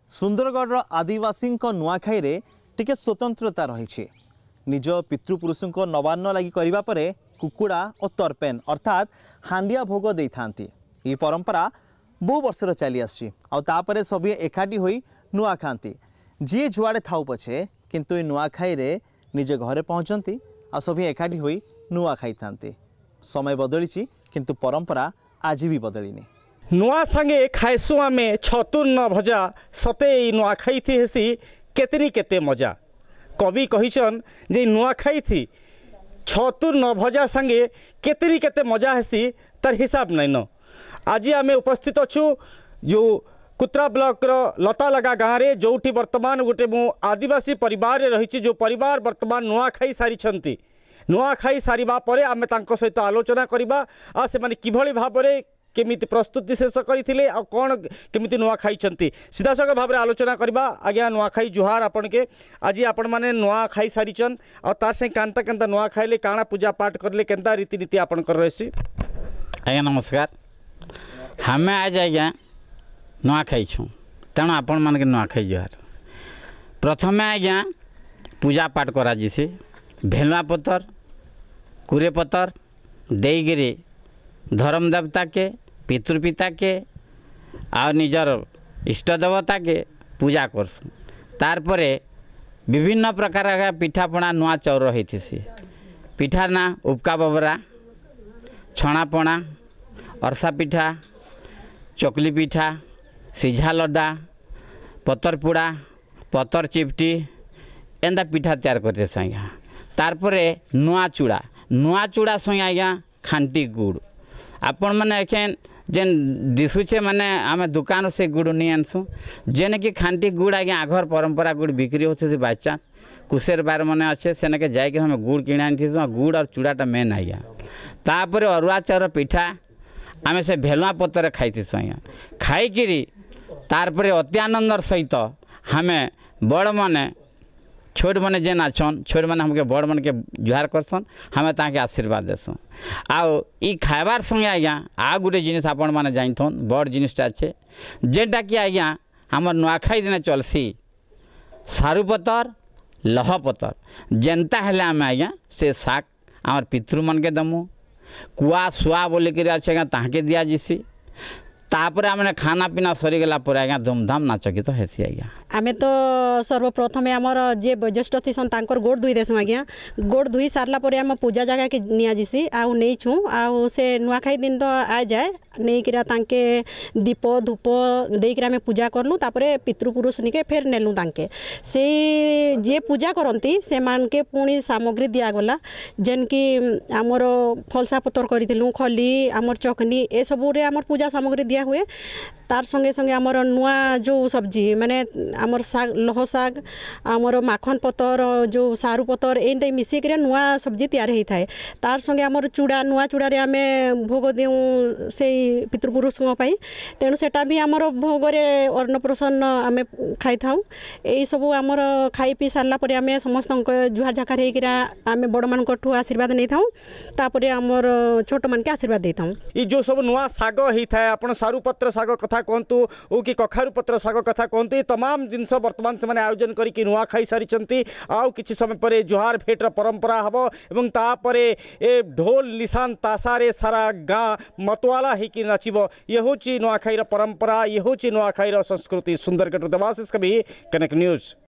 सुंदरगढ़ आदिवासी नुआखाई रे टिके स्वतंत्रता रही। निज पितृपुरुष नवान्न लगी करने पर कुकुड़ा और तरपेन अर्थात हांडिया भोग दे था। ये परंपरा बहु वर्षर चली आसपर सभी एकाठी होई नुआ खाती। जी जुआड़े थाऊ पछे किंतु ये नुआखाई रे निजे घरे पहुँचती आ सभी एकाठी होई नुआ खाई था। समय बदली किंतु परंपरा आज भी बदलिनी। नुआ संगे खाइसु आमे छतुर न भजा सते नुआ खाई थी हेसी केतनी केते मजा। कवि कहिछन जे नुआ खाई थी छतुर न भजा संगे केतनी केते मजा हेसी तार हिसाब नहीं न। आज आमे उपस्थित अच्छु जो कुत्रा ब्लॉक लता लगा गाँव रे जोठी वर्तमान गोटे मु आदिवासी परिवार रही। जो परिवार वर्तमान नुआ खाई सारी नुआ खाई सारिबा परे आमे तांको सहित आलोचना करिबा आ से माने किभଳି भाबरे केमिति प्रस्तुति शेष करथिले आ कोन केमिति नुआ खाई छंती सीधासख भाव आलोचना करबा। आज्ञा नुआ खाई जुहार आपण के। आज आपण माने नुआ खाई सारिचन आ तार से कांता केंता नुआ खाइले काणा पूजा पाठ करले केंता रीति आपण कर रहसी। आज्ञा नमस्कार। हमें आज आज्ञा नुआ खाई छु तेणु आपण मान के नुआ खाई जुहार। प्रथमे आज्ञा पूजा पाठ करा जिसे भेलुआ पतर कुरे पतर देगिरी धर्म देवता के पितृपिता के आ निजर इष्ट देवता के पूजा करसु। तार परे विभिन्न प्रकार पिठापणा नुआ चाउर होती पिठा ना उपका बबरा छणापणा अरसा पिठा चकली पिठा सिझा लड्डा पतर पुड़ा पतर चिपटी एंदा पिठा तैयार करते आज्ञा। तार परे नुआ चूड़ा संगे आज्ञा खांटी गुड़ आपण मैंने एखें जेन दिशुचे माने आम दुकान से गुड़ नहीं आनसु जेने कि खांटी गुड़ आज्ञा आघर परंपरा गुड़ बिक्री होते बाई चान्स कुशेर बार मैंने अच्छे से के जाकि हम गुड़ किणी आनी गुड़ और चूड़ाटा मेन आज्ञा। तापर अरुआ चाउर पिठा आम से भेलुआ पतर खाई आज्ञा। खाईकि तार अति आनंदर सहित हमें बड़ माने छोट मैंने जेन आछन छोट मैंने हमके बड़ मन के जुहार करसन हमें ताके आशीर्वाद देसन। आउ ई खाइबार संगे आज्ञा आ गोटे जिनिस आपण मैंने जानथन बड़ जिनिसटा अच्छे जेनटा कि आज्ञा हमर नुआखाई दिन चलसी सारू पतर लह पतर जेनता हेले आम आज्ञा से शाक आमर पितृ मन के दमु कुआ सुआ बोलिक अच्छे आज्ञा ताके दिया जिसी। तापर आमने खाना पीना सरीगला पर आज्ञा धूमधाम नाच गीत हेसी आज्ञा। आमे तो सर्वप्रथम आमर जे वयोज्येष्ठ थीसन तांकर गोड़ धुई देसु आज्ञा। गोड़ धुई सारला पर आम पूजा जगह के निया जिसी आउ नहीं छू आउ से नुआखाई दिन तो आ जाए नहीं किरा तांके दीप धूप देकर आम पूजा करलु। तापरे पितृपुरुष निके फेर नेलु तांके से जे पूजा करती से मान के पुणी सामग्री दियागला जेन कि आमर फलसा पतर करूँ खली आमर चकनी ए सबू रे आमर पूजा सामग्री दिया हुए। तार संगे संगे आमर नुआ जो सब्जी माने आमर साग लह साग आमर माखन पतर जो सारू पतर एंता मिसिक नुआ सब्जी तैयार होता है। तार संगे आमर चूड़ा नुआ चूड़ा रे आमे भोग देऊ से पितृपुरुष तेणु सेटा भी आमर भोग रे अन्नप्राशन आमे खाई थाऊ। यही सब आमर खाई पी सारा पर आम समस्त जुहार झाकार होकर आम बड़ मान आशीर्वाद नहीं थाऊ। तापर आमर छोट मान के आशीर्वाद दे थाऊ। ये जो सब नुआ साग होता है आपण सारू पत्र साग कथा कहतु ओ कि कखारू पत्र साग कथा कहतु ये तमाम जिनस वर्तमान से माने आयोजन करके नुआ खाई सारी आउ किछि समय पर जुहार भेटर परंपरा हम एवं तापरे ए ढोल निशान तासारे सारा गाँ मतवाला होकर नाचब। ये हूँ नुआखाईर परंपरा ये हूँ नुआखाईर संस्कृति। सुंदरगढ़ देवाशीष कवि कनेक्ट न्यूज।